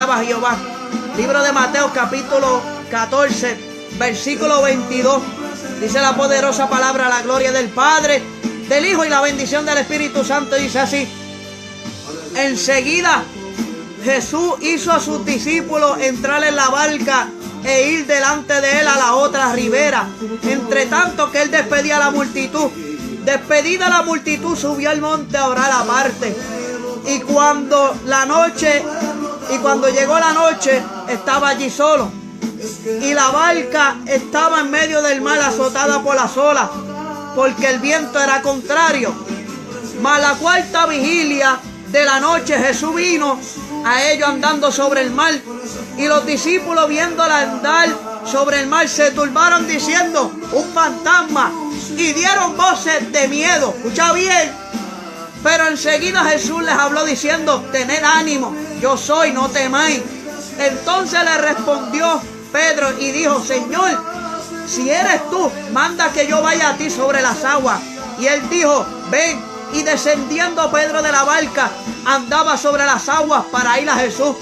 alaba a Jehová. Libro de Mateo capítulo 14, versículo 22. Dice la poderosa palabra: la gloria del Padre, del Hijo y la bendición del Espíritu Santo. Dice así: enseguida Jesús hizo a sus discípulos entrar en la barca e ir delante de él a la otra ribera, entre tanto que él despedía a la multitud. Despedida la multitud, subió al monte a orar aparte. Y cuando llegó la noche, estaba allí solo. Y la barca estaba en medio del mar, azotada por las olas, porque el viento era contrario. Mas la cuarta vigilia de la noche, Jesús vino a ellos andando sobre el mar. Y los discípulos, viéndola andar sobre el mar, se turbaron diciendo: un fantasma. Y dieron voces de miedo. Escucha bien. Pero enseguida Jesús les habló diciendo: tened ánimo, yo soy, no temáis. Entonces le respondió Pedro y dijo: Señor, si eres tú, manda que yo vaya a ti sobre las aguas. Y él dijo: ven. Y descendiendo Pedro de la barca, andaba sobre las aguas para ir a Jesús.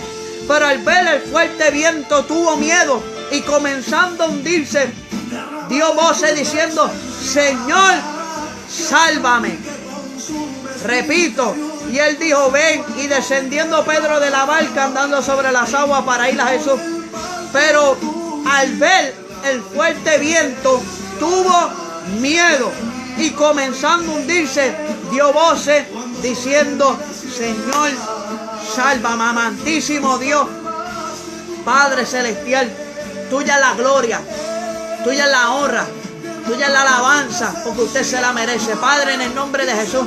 Pero al ver el fuerte viento tuvo miedo, y comenzando a hundirse, dio voces diciendo: Señor, sálvame. Repito, y él dijo: ven. Y descendiendo Pedro de la barca, andando sobre las aguas para ir a Jesús. Pero al ver el fuerte viento tuvo miedo, y comenzando a hundirse, dio voces diciendo: Señor, sálvame. Amantísimo Dios, Padre celestial, tuya es la gloria, tuya es la honra, tuya es la alabanza, porque usted se la merece. Padre, en el nombre de Jesús,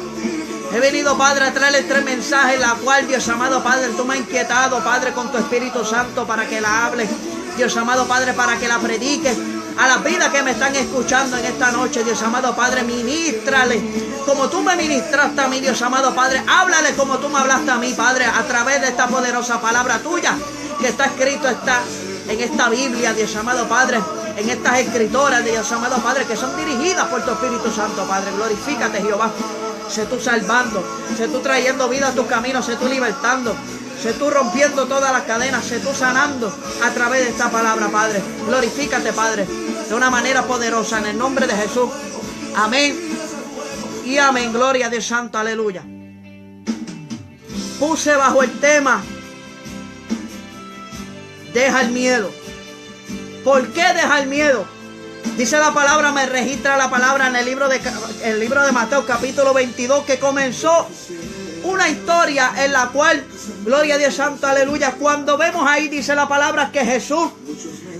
he venido, Padre, a traerle 3 mensajes, la cual, Dios amado Padre, tú me has inquietado, Padre, con tu Espíritu Santo para que la hables, Dios amado Padre, para que la prediques a las vidas que me están escuchando en esta noche. Dios amado Padre, ministrale como tú me ministraste a mí, Dios amado Padre. Háblale como tú me hablaste a mí, Padre, a través de esta poderosa palabra tuya que está escrito en esta Biblia, Dios amado Padre, en estas escritoras, Dios amado Padre, que son dirigidas por tu Espíritu Santo, Padre. Glorifícate, Jehová. Sé tú salvando, sé tú trayendo vida a tus caminos, sé tú libertando, sé tú rompiendo todas las cadenas, sé tú sanando a través de esta palabra, Padre. Glorifícate, Padre, de una manera poderosa, en el nombre de Jesús. Amén y amén. Gloria a Dios Santo, aleluya. Puse bajo el tema: deja el miedo. ¿Por qué deja el miedo? Dice la palabra, me registra la palabra en el libro de Mateo capítulo 22, que comenzó una historia en la cual, gloria a Dios Santo, aleluya, cuando vemos ahí, dice la palabra, que Jesús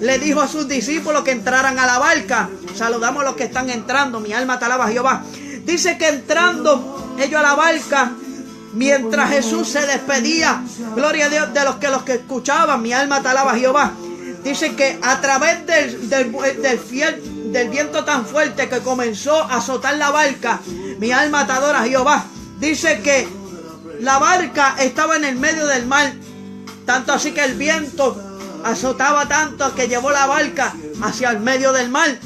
le dijo a sus discípulos que entraran a la barca. Saludamos a los que están entrando, mi alma te alaba a Jehová. Dice que entrando ellos a la barca, mientras Jesús se despedía, gloria a Dios, de los que escuchaban, mi alma te alaba a Jehová. Dice que a través del viento tan fuerte que comenzó a azotar la barca, mi alma te adora a Jehová. Dice que la barca estaba en el medio del mar, tanto así que el viento azotaba tanto que llevó la barca hacia el medio del mar.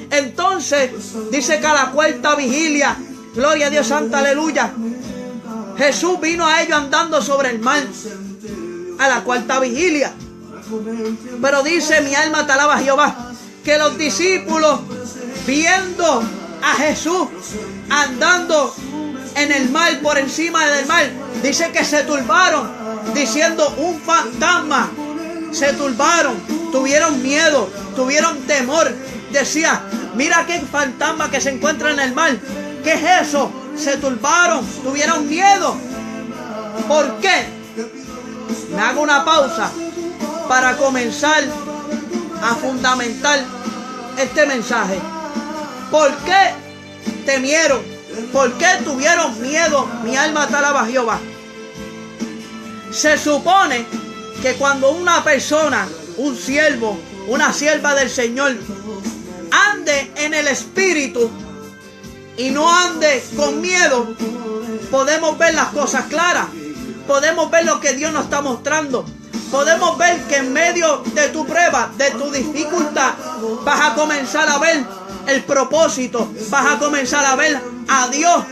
Entonces dice que a la cuarta vigilia, gloria a Dios santo, aleluya, Jesús vino a ellos andando sobre el mar, a la cuarta vigilia. Pero dice, mi alma te alaba a Jehová, que los discípulos, viendo a Jesús andando en el mar, por encima del mar, dice que se turbaron diciendo: un fantasma. Se turbaron, tuvieron miedo, tuvieron temor. Decía: mira qué fantasma que se encuentra en el mar. ¿Qué es eso? Se turbaron, tuvieron miedo. ¿Por qué? Me hago una pausa para comenzar a fundamentar este mensaje. ¿Por qué temieron? ¿Por qué tuvieron miedo? Mi alma te alaba a Jehová. Se supone que cuando una persona, un siervo, una sierva del Señor, ande en el Espíritu y no ande con miedo, podemos ver las cosas claras, podemos ver lo que Dios nos está mostrando, podemos ver que en medio de tu prueba, de tu dificultad, vas a comenzar a ver el propósito, vas a comenzar a ver a Dios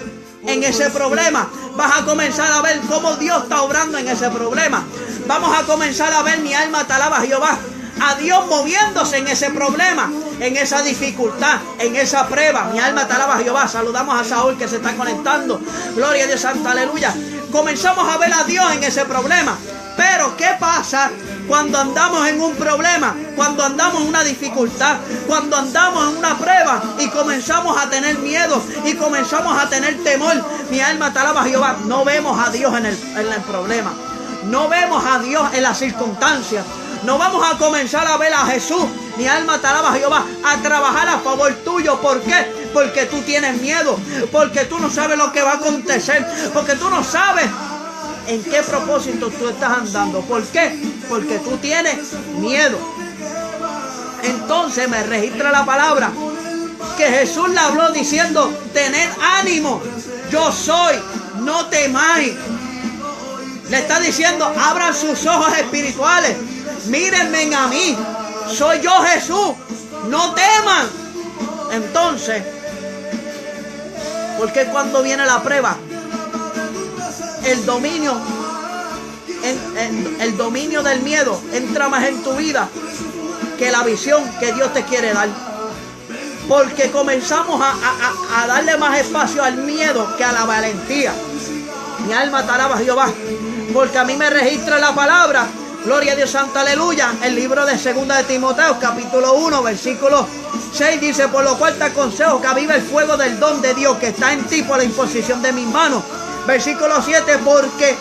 en ese problema, vas a comenzar a ver cómo Dios está obrando en ese problema, Vamos a comenzar a ver, mi alma te alaba Jehová, a Dios moviéndose en ese problema, en esa dificultad, en esa prueba. Mi alma te alaba Jehová. Saludamos a Saúl que se está conectando. Gloria a Dios, santa aleluya. Comenzamos a ver a Dios en ese problema. Pero ¿qué pasa cuando andamos en un problema? Cuando andamos en una dificultad, cuando andamos en una prueba y comenzamos a tener miedo y comenzamos a tener temor. Mi alma te alaba Jehová. No vemos a Dios en el problema. No vemos a Dios en las circunstancias. No vamos a comenzar a ver a Jesús, mi alma te alaba Jehová, a trabajar a favor tuyo. ¿Por qué? Porque tú tienes miedo, porque tú no sabes lo que va a acontecer, porque tú no sabes en qué propósito tú estás andando. ¿Por qué? Porque tú tienes miedo. Entonces me registra la palabra que Jesús le habló diciendo: tened ánimo, yo soy, no temáis. Le está diciendo: abran sus ojos espirituales, mírenme a mí, soy yo Jesús, no teman. Entonces, porque cuando viene la prueba, el dominio del miedo entra más en tu vida que la visión que Dios te quiere dar. Porque comenzamos a darle más espacio al miedo que a la valentía. Mi alma te alaba Jehová, porque a mí me registra la palabra, gloria a Dios, santa aleluya, el libro de 2 de Timoteo, capítulo 1, versículo 6, dice: por lo cual te aconsejo que avive el fuego del don de Dios que está en ti por la imposición de mis manos. Versículo 7, porque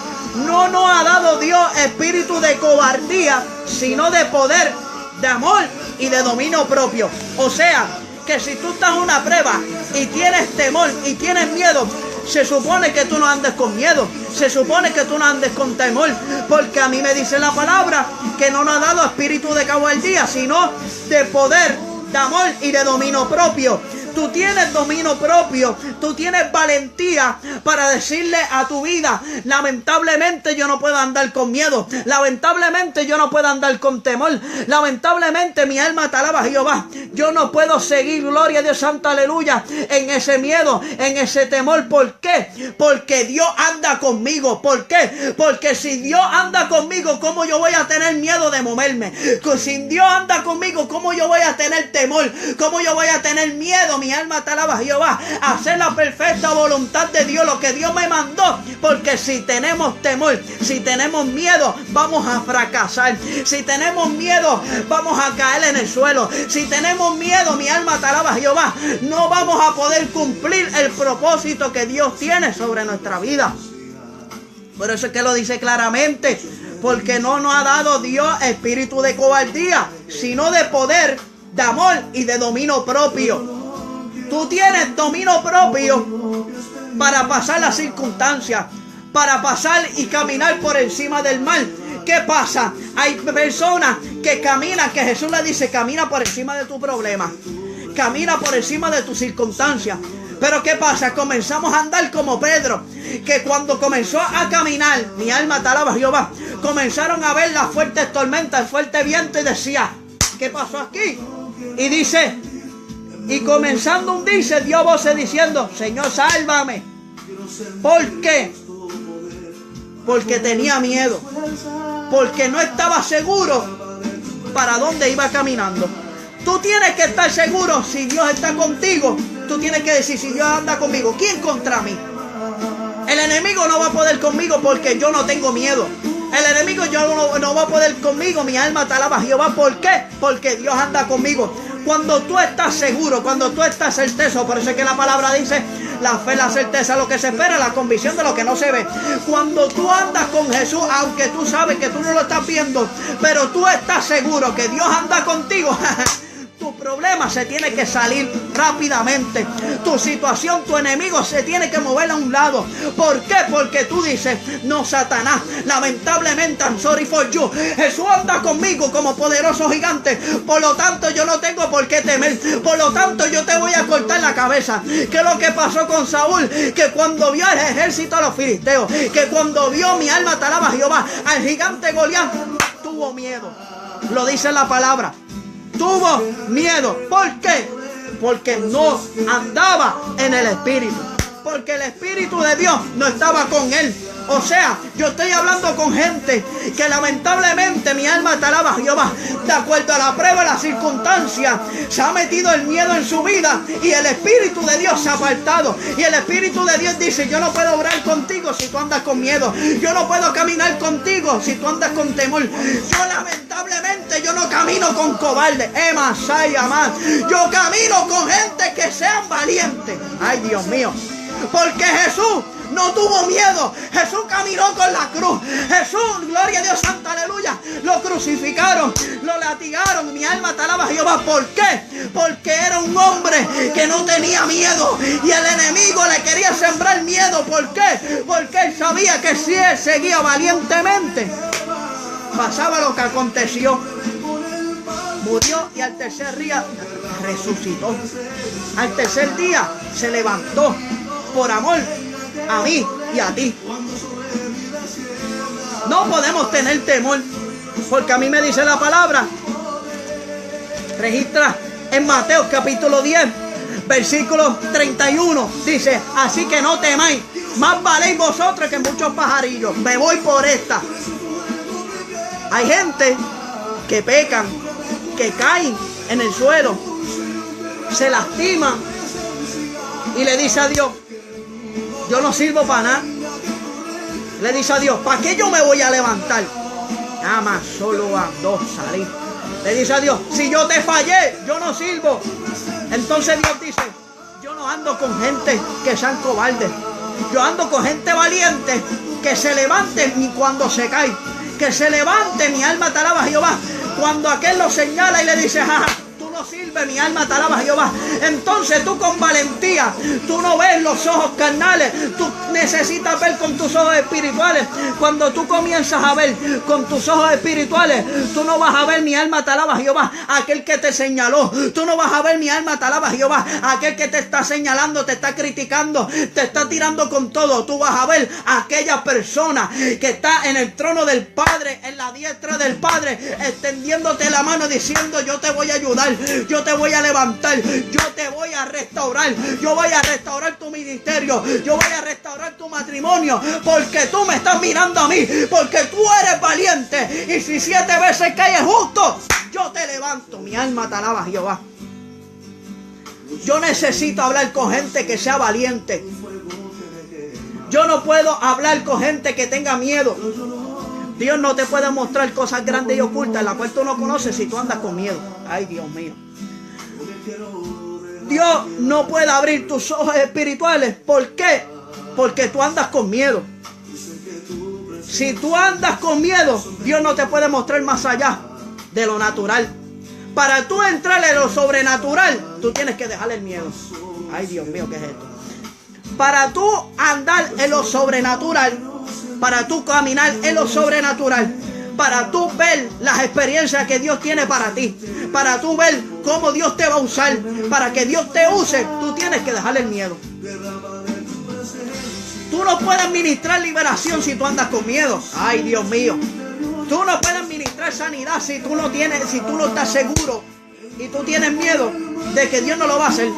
no nos ha dado Dios espíritu de cobardía, sino de poder, de amor y de dominio propio. O sea, que si tú estás en una prueba y tienes temor y tienes miedo, se supone que tú no andes con miedo, se supone que tú no andes con temor, porque a mí me dice la palabra que no nos ha dado espíritu de cobardía, sino de poder, de amor y de dominio propio. Tú tienes dominio propio, tú tienes valentía para decirle a tu vida: lamentablemente yo no puedo andar con miedo, lamentablemente yo no puedo andar con temor, lamentablemente mi alma te alaba Jehová, yo no puedo seguir, gloria a Dios, santa aleluya, en ese miedo, en ese temor. ¿Por qué? Porque Dios anda conmigo. ¿Por qué? Porque si Dios anda conmigo, ¿cómo yo voy a tener miedo de moverme? Si Dios anda conmigo, ¿cómo yo voy a tener temor? ¿Cómo yo voy a tener miedo? Mi alma te alaba Jehová, hacer la perfecta voluntad de Dios, lo que Dios me mandó. Porque si tenemos temor, si tenemos miedo, vamos a fracasar. Si tenemos miedo, vamos a caer en el suelo. Si tenemos miedo, mi alma te alaba Jehová, no vamos a poder cumplir el propósito que Dios tiene sobre nuestra vida. Por eso es que lo dice claramente: porque no nos ha dado Dios espíritu de cobardía, sino de poder, de amor y de dominio propio. Tú tienes dominio propio para pasar las circunstancias, para pasar y caminar por encima del mal. ¿Qué pasa? Hay personas que caminan, que Jesús le dice: camina por encima de tu problema, camina por encima de tus circunstancias. Pero ¿qué pasa? Comenzamos a andar como Pedro, que cuando comenzó a caminar, mi alma te alaba Jehová, comenzaron a ver las fuertes tormentas, el fuerte viento, y decía: ¿qué pasó aquí? Y dice, y comenzando a hundirse, dio voces diciendo: Señor, sálvame. ¿Por qué? Porque tenía miedo, porque no estaba seguro para dónde iba caminando. Tú tienes que estar seguro. Si Dios está contigo, tú tienes que decir: si Dios anda conmigo, ¿quién contra mí? El enemigo no va a poder conmigo porque yo no tengo miedo. El enemigo no va a poder conmigo. Mi alma te alaba Jehová. ¿Por qué? Porque Dios anda conmigo. Cuando tú estás seguro, cuando tú estás certeza, por eso es que la palabra dice: la fe, la certeza, lo que se espera, la convicción de lo que no se ve. Cuando tú andas con Jesús, aunque tú sabes que tú no lo estás viendo, pero tú estás seguro que Dios anda contigo, tu problema se tiene que salir rápidamente. Tu situación, tu enemigo se tiene que mover a un lado. ¿Por qué? Porque tú dices: no, Satanás, lamentablemente, I'm sorry for you, Jesús anda conmigo como poderoso gigante. Por lo tanto, yo no tengo por qué temer. Por lo tanto, yo te voy a cortar la cabeza. ¿Qué es lo que pasó con Saúl? Que cuando vio el ejército de los filisteos, que cuando vio, mi alma te alaba Jehová, al gigante Goliat, tuvo miedo. Lo dice la palabra. Tuvo miedo. ¿Por qué? Porque no andaba en el Espíritu. Porque el Espíritu de Dios no estaba con él. O sea, yo estoy hablando con gente que lamentablemente, mi alma te alaba, Jehová, de acuerdo a la prueba, a la circunstancia, se ha metido el miedo en su vida y el Espíritu de Dios se ha apartado. Y el Espíritu de Dios dice: yo no puedo obrar contigo si tú andas con miedo. Yo no puedo caminar contigo si tú andas con temor. Yo lamentablemente, yo no camino con cobardes. Yo camino con gente que sean valientes. Ay, Dios mío. Porque Jesús no tuvo miedo. Jesús caminó con la cruz. Jesús, gloria a Dios, santa aleluya, lo crucificaron, lo latigaron. Mi alma te alaba, Jehová. ¿Por qué? Porque era un hombre que no tenía miedo y el enemigo le quería sembrar miedo. ¿Por qué? Porque él sabía que si él seguía valientemente, pasaba lo que aconteció. Murió y al tercer día resucitó. Al tercer día se levantó por amor a mí y a ti. No podemos tener temor, porque a mí me dice la palabra, registra en Mateo capítulo 10, versículo 31, dice: así que no temáis, más valéis vosotros que muchos pajarillos. Me voy por esta. Hay gente que pecan, que caen en el suelo, se lastiman y le dice a Dios: yo no sirvo para nada. Le dice a Dios: ¿para qué yo me voy a levantar? Nada más solo a dos salir. Le dice a Dios: si yo te fallé, yo no sirvo. Entonces Dios dice: yo no ando con gente que sean cobardes. Yo ando con gente valiente, que se levante ni cuando se cae. Que se levante, mi alma te alaba, Jehová. Cuando aquel lo señala y le dice: jaja, no sirve, mi alma te alaba, Jehová. Entonces tú con valentía, tú no ves los ojos carnales, tú necesitas ver con tus ojos espirituales. Cuando tú comienzas a ver con tus ojos espirituales, tú no vas a ver, mi alma te alaba, Jehová, aquel que te señaló. Tú no vas a ver, mi alma te alaba, Jehová, aquel que te está señalando, te está criticando, te está tirando con todo. Tú vas a ver a aquella persona que está en el trono del Padre, en la diestra del Padre, extendiéndote la mano diciendo: yo te voy a ayudar, yo te voy a levantar, yo te voy a restaurar, yo voy a restaurar tu ministerio, yo voy a restaurar tu matrimonio, porque tú me estás mirando a mí, porque tú eres valiente. Y si 7 veces caes justo, yo te levanto. Mi alma te alaba, Jehová. Yo necesito hablar con gente que sea valiente. Yo no puedo hablar con gente que tenga miedo. Dios no te puede mostrar cosas grandes y ocultas, las cuales tú no conoces si tú andas con miedo. Ay, Dios mío. Dios no puede abrir tus ojos espirituales. ¿Por qué? Porque tú andas con miedo. Si tú andas con miedo, Dios no te puede mostrar más allá de lo natural. Para tú entrar en lo sobrenatural, tú tienes que dejar el miedo. Ay, Dios mío, ¿qué es esto? Para tú andar en lo sobrenatural, para tú caminar en lo sobrenatural, para tú ver las experiencias que Dios tiene para ti, para tú ver cómo Dios te va a usar, para que Dios te use, tú tienes que dejar el miedo. Tú no puedes ministrar liberación si tú andas con miedo. Ay, Dios mío. Tú no puedes ministrar sanidad si tú no estás seguro y tú tienes miedo de que Dios no lo va a hacer.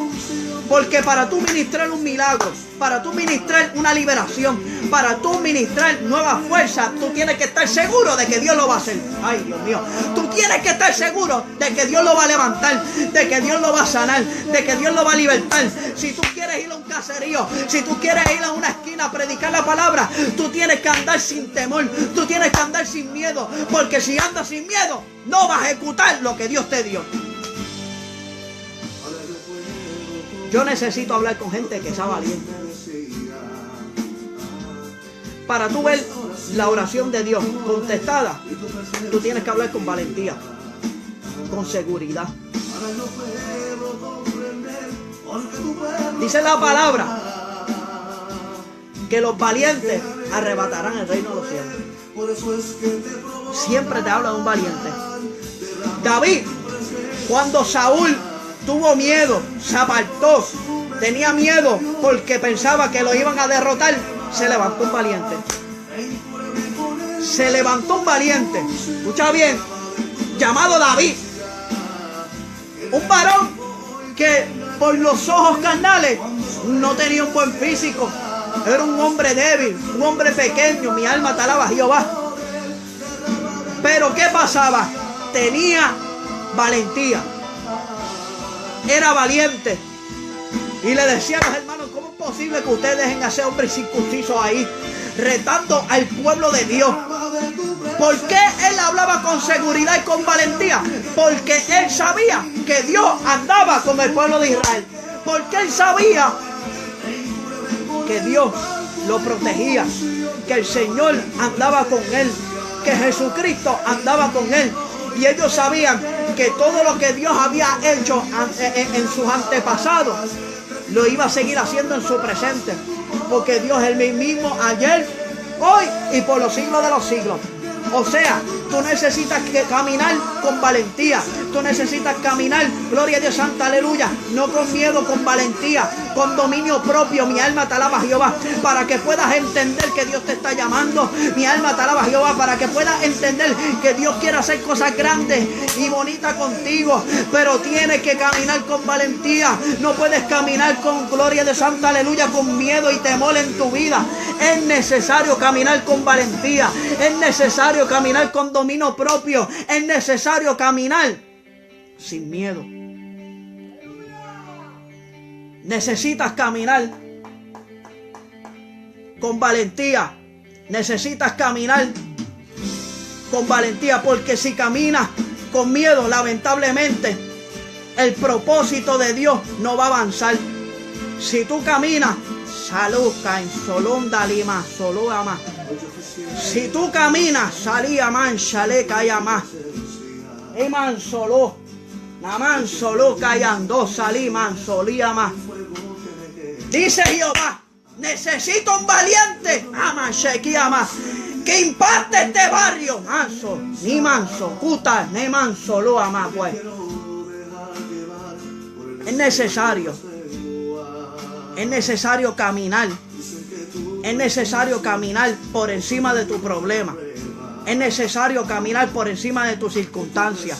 Porque para tú ministrar un milagro, para tú ministrar una liberación, para tú ministrar nueva fuerza, tú tienes que estar seguro de que Dios lo va a hacer. Ay, Dios mío. Tú tienes que estar seguro de que Dios lo va a levantar, de que Dios lo va a sanar, de que Dios lo va a libertar. Si tú quieres ir a un caserío, si tú quieres ir a una esquina a predicar la palabra, tú tienes que andar sin temor, tú tienes que andar sin miedo. Porque si andas sin miedo, no vas a ejecutar lo que Dios te dio. Yo necesito hablar con gente que sea valiente. Para tú ver la oración de Dios contestada, tú tienes que hablar con valentía, con seguridad. Dice la palabra que los valientes arrebatarán el reino de los cielos. Siempre te habla de un valiente. David, cuando Saúl tuvo miedo, se apartó, tenía miedo porque pensaba que lo iban a derrotar, se levantó un valiente. Se levantó un valiente, escucha bien, llamado David. Un varón que por los ojos carnales no tenía un buen físico, Era un hombre débil, un hombre pequeño. Mi alma te alaba, Jehová. Pero ¿qué pasaba? Tenía valentía. Era valiente. Y le decía a los hermanos, ¿cómo es posible que ustedes dejen a ese hombre circunciso ahí, retando al pueblo de Dios? ¿Por qué él hablaba con seguridad y con valentía? Porque él sabía que Dios andaba con el pueblo de Israel. Porque él sabía que Dios lo protegía, que el Señor andaba con él, que Jesucristo andaba con él. Y ellos sabían que todo lo que Dios había hecho en sus antepasados lo iba a seguir haciendo en su presente, porque Dios es el mismo ayer, hoy y por los siglos de los siglos. O sea, tú necesitas caminar con valentía. Tú necesitas caminar, gloria a Dios, santa, aleluya, no con miedo, con valentía, con dominio propio. Mi alma te alaba, Jehová, para que puedas entender que Dios te está llamando. Mi alma te alaba, Jehová, para que puedas entender que Dios quiere hacer cosas grandes y bonitas contigo, pero tienes que caminar con valentía. No puedes caminar con, gloria de santa, aleluya, con miedo y temor en tu vida. Es necesario caminar con valentía. Es necesario caminar con dominio propio. Es necesario caminar sin miedo. Necesitas caminar con valentía. Necesitas caminar con valentía, porque si caminas con miedo, lamentablemente el propósito de Dios no va a avanzar. Si tú caminas, saluca en solonda lima, solúama. Si tú caminas, salía man, chaleca y amá. Eman solo, naman solo callando, salí man, solía más. Dice Jehová, necesito un valiente, aman, shequía más, que impacte este barrio. Manso, ni manso, puta, ni manso, lo ama, pues. Es necesario caminar. Es necesario caminar por encima de tu problema. Es necesario caminar por encima de tus circunstancias.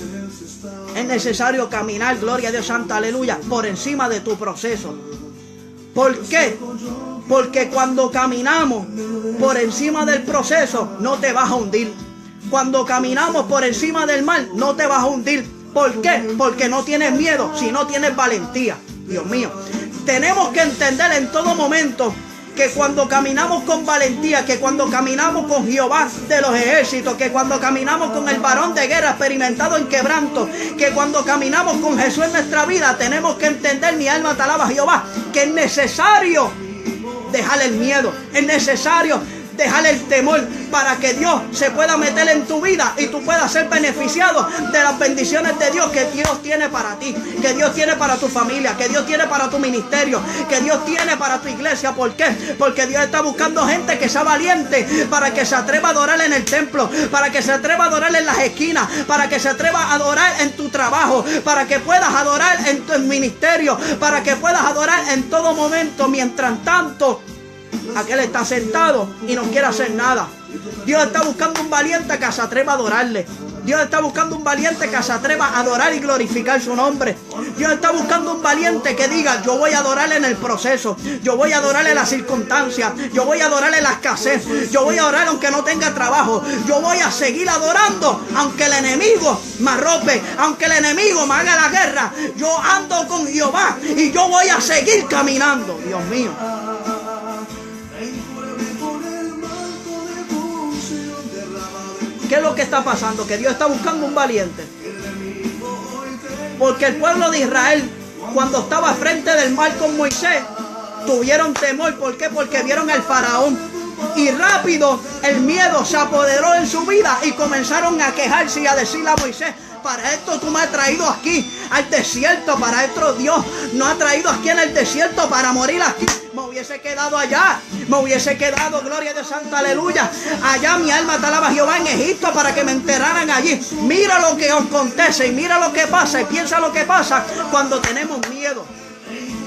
Es necesario caminar, gloria a Dios, santa, aleluya, por encima de tu proceso. ¿Por qué? Porque cuando caminamos por encima del proceso, no te vas a hundir. Cuando caminamos por encima del mal, no te vas a hundir. ¿Por qué? Porque no tienes miedo, sino tienes valentía. Dios mío, tenemos que entender en todo momento que cuando caminamos con valentía, que cuando caminamos con Jehová de los ejércitos, que cuando caminamos con el varón de guerra experimentado en quebranto, que cuando caminamos con Jesús en nuestra vida, tenemos que entender, mi alma te alaba, Jehová, que es necesario dejar el miedo, es necesario dejar el temor para que Dios se pueda meter en tu vida y tú puedas ser beneficiado de las bendiciones de Dios que Dios tiene para ti, que Dios tiene para tu familia, que Dios tiene para tu ministerio, que Dios tiene para tu iglesia. ¿Por qué? Porque Dios está buscando gente que sea valiente para que se atreva a adorar en el templo, para que se atreva a adorar en las esquinas, para que se atreva a adorar en tu trabajo, para que puedas adorar en tu ministerio, para que puedas adorar en todo momento. Mientras tanto, aquel está sentado y no quiere hacer nada. Dios está buscando un valiente que se atreva a adorarle. Dios está buscando un valiente que se atreva a adorar y glorificar su nombre. Dios está buscando un valiente que diga, yo voy a adorarle en el proceso, yo voy a adorarle en las circunstancias, yo voy a adorarle en la escasez, yo voy a adorar aunque no tenga trabajo, yo voy a seguir adorando aunque el enemigo me arrope, aunque el enemigo me haga la guerra. Yo ando con Jehová y yo voy a seguir caminando. Dios mío, ¿qué es lo que está pasando? Que Dios está buscando un valiente. Porque el pueblo de Israel, cuando estaba frente del mar con Moisés, tuvieron temor. ¿Por qué? Porque vieron al faraón. Y rápido el miedo se apoderó en su vida y comenzaron a quejarse y a decirle a Moisés, para esto tú me has traído aquí al desierto, para esto Dios nos ha traído aquí en el desierto para morir aquí. Me hubiese quedado allá, me hubiese quedado, gloria a Dios, santa, aleluya, allá mi alma te alaba, Jehová, en Egipto, para que me enterraran allí. Mira lo que acontece y mira lo que pasa y piensa lo que pasa cuando tenemos miedo.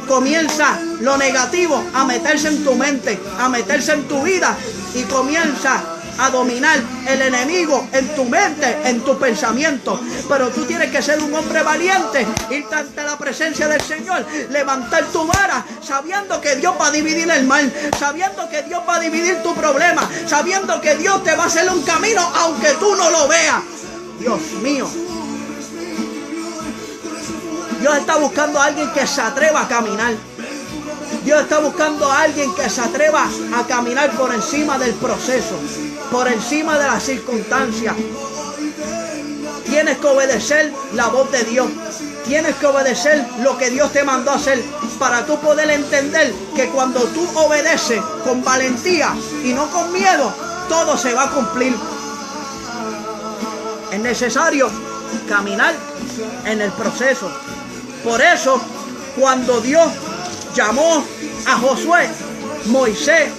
Comienza lo negativo a meterse en tu mente, a meterse en tu vida, y comienza a dominar el enemigo en tu mente, en tu pensamiento. Pero tú tienes que ser un hombre valiente, irte ante la presencia del Señor, levantar tu vara, sabiendo que Dios va a dividir el mal, sabiendo que Dios va a dividir tu problema, sabiendo que Dios te va a hacer un camino aunque tú no lo veas. Dios mío. Dios está buscando a alguien que se atreva a caminar. Dios está buscando a alguien que se atreva a caminar por encima del proceso, por encima de las circunstancias. Tienes que obedecer la voz de Dios. Tienes que obedecer lo que Dios te mandó a hacer para tú poder entender que cuando tú obedeces con valentía y no con miedo, todo se va a cumplir. Es necesario caminar en el proceso. Por eso, cuando Dios llamó a Josué, Moisés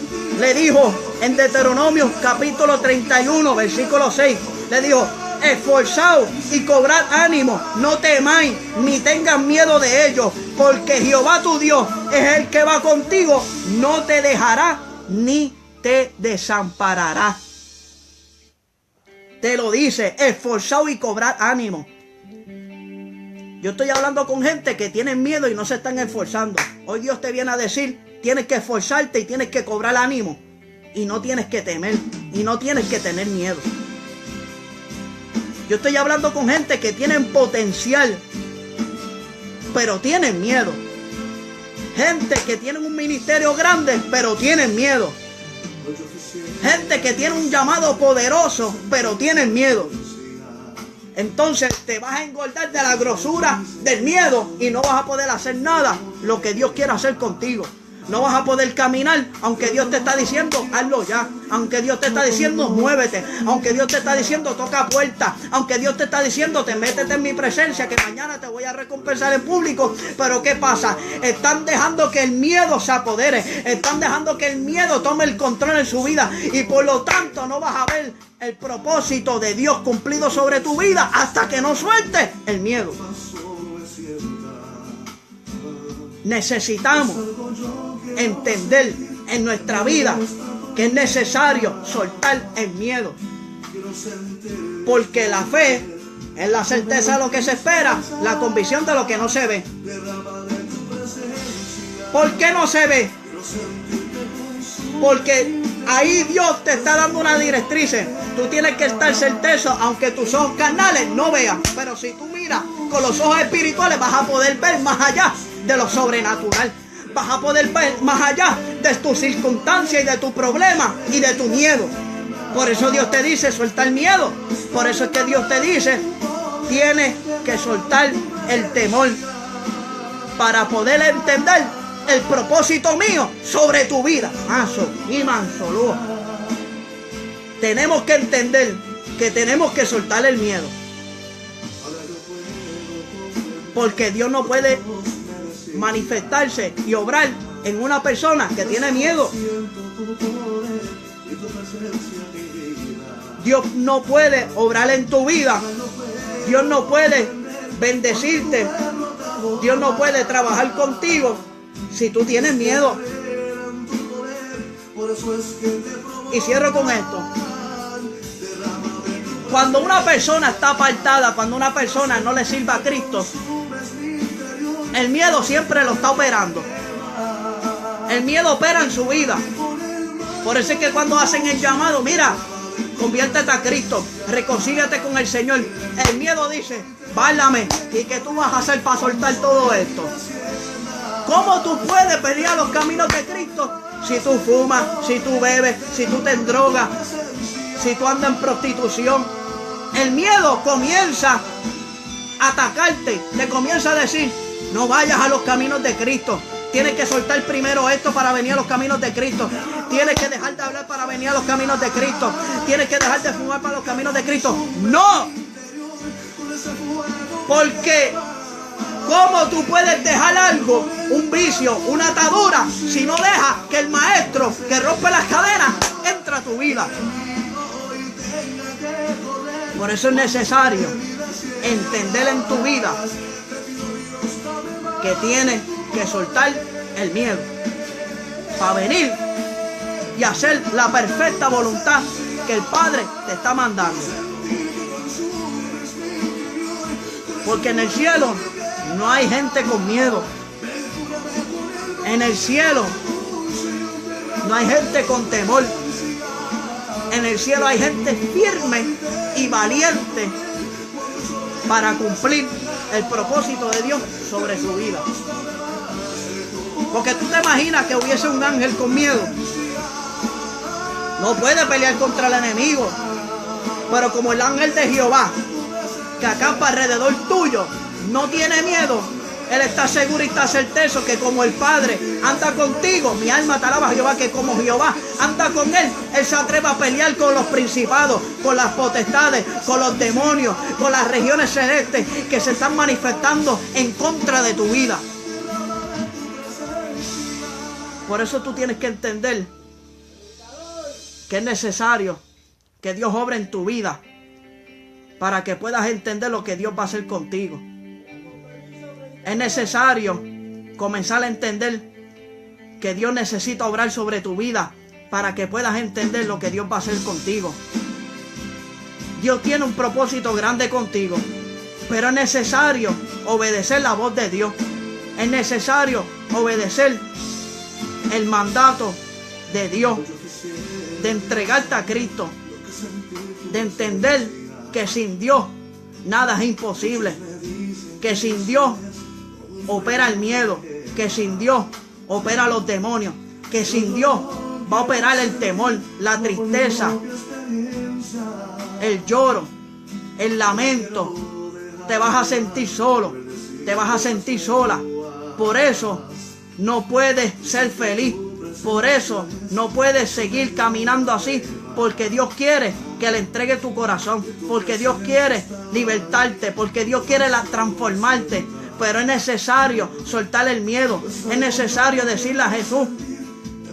le dijo en Deuteronomio capítulo 31, versículo 6, le dijo: esforzaos y cobrad ánimo, no temáis ni tengan miedo de ellos, porque Jehová tu Dios es el que va contigo, no te dejará ni te desamparará. Te lo dice, esforzaos y cobrad ánimo. Yo estoy hablando con gente que tienen miedo y no se están esforzando. Hoy Dios te viene a decir, tienes que esforzarte y tienes que cobrar ánimo. Y no tienes que temer, y no tienes que tener miedo. Yo estoy hablando con gente que tienen potencial, pero tienen miedo. Gente que tienen un ministerio grande, pero tienen miedo. Gente que tiene un llamado poderoso, pero tienen miedo. Entonces te vas a engordar de la grosura del miedo y no vas a poder hacer nada lo que Dios quiere hacer contigo. No vas a poder caminar, aunque Dios te está diciendo, hazlo ya. Aunque Dios te está diciendo, muévete. Aunque Dios te está diciendo, toca puertas. Aunque Dios te está diciendo, te métete en mi presencia, que mañana te voy a recompensar en público. Pero ¿qué pasa? Están dejando que el miedo se apodere. Están dejando que el miedo tome el control en su vida. Y por lo tanto no vas a ver el propósito de Dios cumplido sobre tu vida hasta que no sueltes el miedo. Necesitamos entender en nuestra vida que es necesario soltar el miedo, porque la fe es la certeza de lo que se espera, la convicción de lo que no se ve. ¿Por qué no se ve? Porque ahí Dios te está dando una directriz. Tú tienes que estar certero, aunque tus ojos carnales no vean, pero si tú miras con los ojos espirituales vas a poder ver más allá de lo sobrenatural. Vas a poder ver más allá de tus circunstancias y de tu problema y de tu miedo. Por eso Dios te dice, suelta el miedo. Por eso es que Dios te dice, tienes que soltar el temor para poder entender el propósito mío sobre tu vida. Manso y manso. Tenemos que entender que tenemos que soltar el miedo. Porque Dios no puede manifestarse y obrar en una persona que tiene miedo. Dios no puede obrar en tu vida. Dios no puede bendecirte. Dios no puede trabajar contigo si tú tienes miedo. Y cierro con esto. Cuando una persona está apartada, cuando una persona no le sirve a Cristo, el miedo siempre lo está operando. El miedo opera en su vida. Por eso es que cuando hacen el llamado, mira, conviértete a Cristo, reconcíliate con el Señor, el miedo dice, válame, ¿y qué tú vas a hacer para soltar todo esto? ¿Cómo tú puedes venir a los caminos de Cristo si tú fumas, si tú bebes, si tú te drogas, si tú andas en prostitución? El miedo comienza a atacarte, te comienza a decir, no vayas a los caminos de Cristo. Tienes que soltar primero esto para venir a los caminos de Cristo. Tienes que dejar de hablar para venir a los caminos de Cristo. Tienes que dejar de fumar para los caminos de Cristo. ¡No! Porque ¿cómo tú puedes dejar algo, un vicio, una atadura, si no dejas que el maestro que rompe las cadenas entre a tu vida? Por eso es necesario entender en tu vida que tienes que soltar el miedo para venir y hacer la perfecta voluntad que el Padre te está mandando. Porque en el cielo no hay gente con miedo. En el cielo no hay gente con temor. En el cielo hay gente firme y valiente para cumplir el propósito de Dios sobre su vida. Porque tú te imaginas que hubiese un ángel con miedo. No puede pelear contra el enemigo. Pero como el ángel de Jehová, que acampa alrededor tuyo, no tiene miedo, él está seguro y está certero que como el Padre anda contigo, mi alma te alaba, Jehová, que como Jehová anda con él, él se atreve a pelear con los principados, con las potestades, con los demonios, con las regiones celestes que se están manifestando en contra de tu vida. Por eso tú tienes que entender que es necesario que Dios obre en tu vida para que puedas entender lo que Dios va a hacer contigo. Es necesario comenzar a entender que Dios necesita obrar sobre tu vida para que puedas entender lo que Dios va a hacer contigo. Dios tiene un propósito grande contigo, pero es necesario obedecer la voz de Dios. Es necesario obedecer el mandato de Dios, de entregarte a Cristo, de entender que sin Dios nada es imposible, que sin Dios opera el miedo, que sin Dios opera los demonios, que sin Dios va a operar el temor, la tristeza, el lloro, el lamento. Te vas a sentir solo, te vas a sentir sola. Por eso no puedes ser feliz, por eso no puedes seguir caminando así, porque Dios quiere que le entregue tu corazón, porque Dios quiere libertarte, porque Dios quiere transformarte. Pero es necesario soltar el miedo, es necesario decirle a Jesús,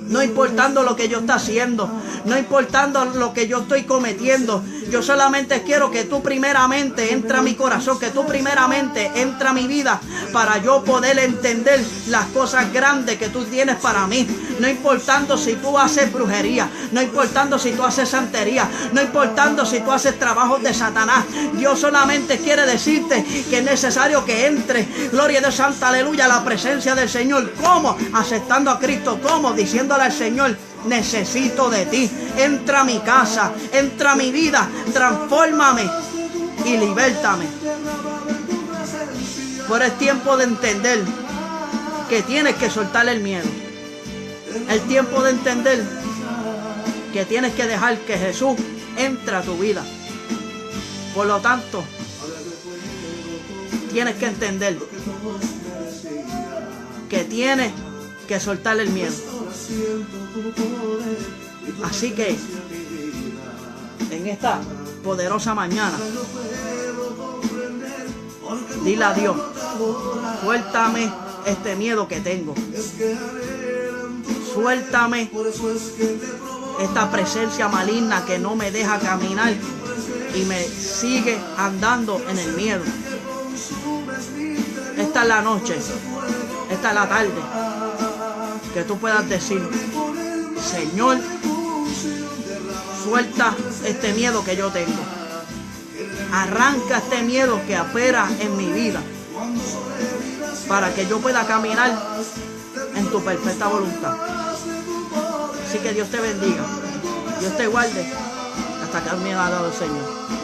no importando lo que yo esté haciendo, no importando lo que yo estoy cometiendo, yo solamente quiero que tú primeramente entre a mi corazón, que tú primeramente entre a mi vida para yo poder entender las cosas grandes que tú tienes para mí. No importando si tú haces brujería, no importando si tú haces santería, no importando si tú haces trabajos de Satanás. Dios solamente quiere decirte que es necesario que entre, gloria de santa aleluya, a la presencia del Señor. ¿Cómo? Aceptando a Cristo. ¿Cómo? Diciéndole al Señor, necesito de ti. Entra a mi casa, entra a mi vida, transfórmame y libértame. Pero es tiempo de entender que tienes que soltar el miedo. El tiempo de entender que tienes que dejar que Jesús entre a tu vida. Por lo tanto, tienes que entender que tienes que soltar el miedo. Así que en esta poderosa mañana, dile a Dios, suéltame este miedo que tengo. Suéltame esta presencia maligna que no me deja caminar y me sigue andando en el miedo. Esta es la noche, esta es la tarde, que tú puedas decir, Señor, suelta este miedo que yo tengo. Arranca este miedo que opera en mi vida para que yo pueda caminar en tu perfecta voluntad. Así que Dios te bendiga, Dios te guarde hasta que me ha dado el Señor.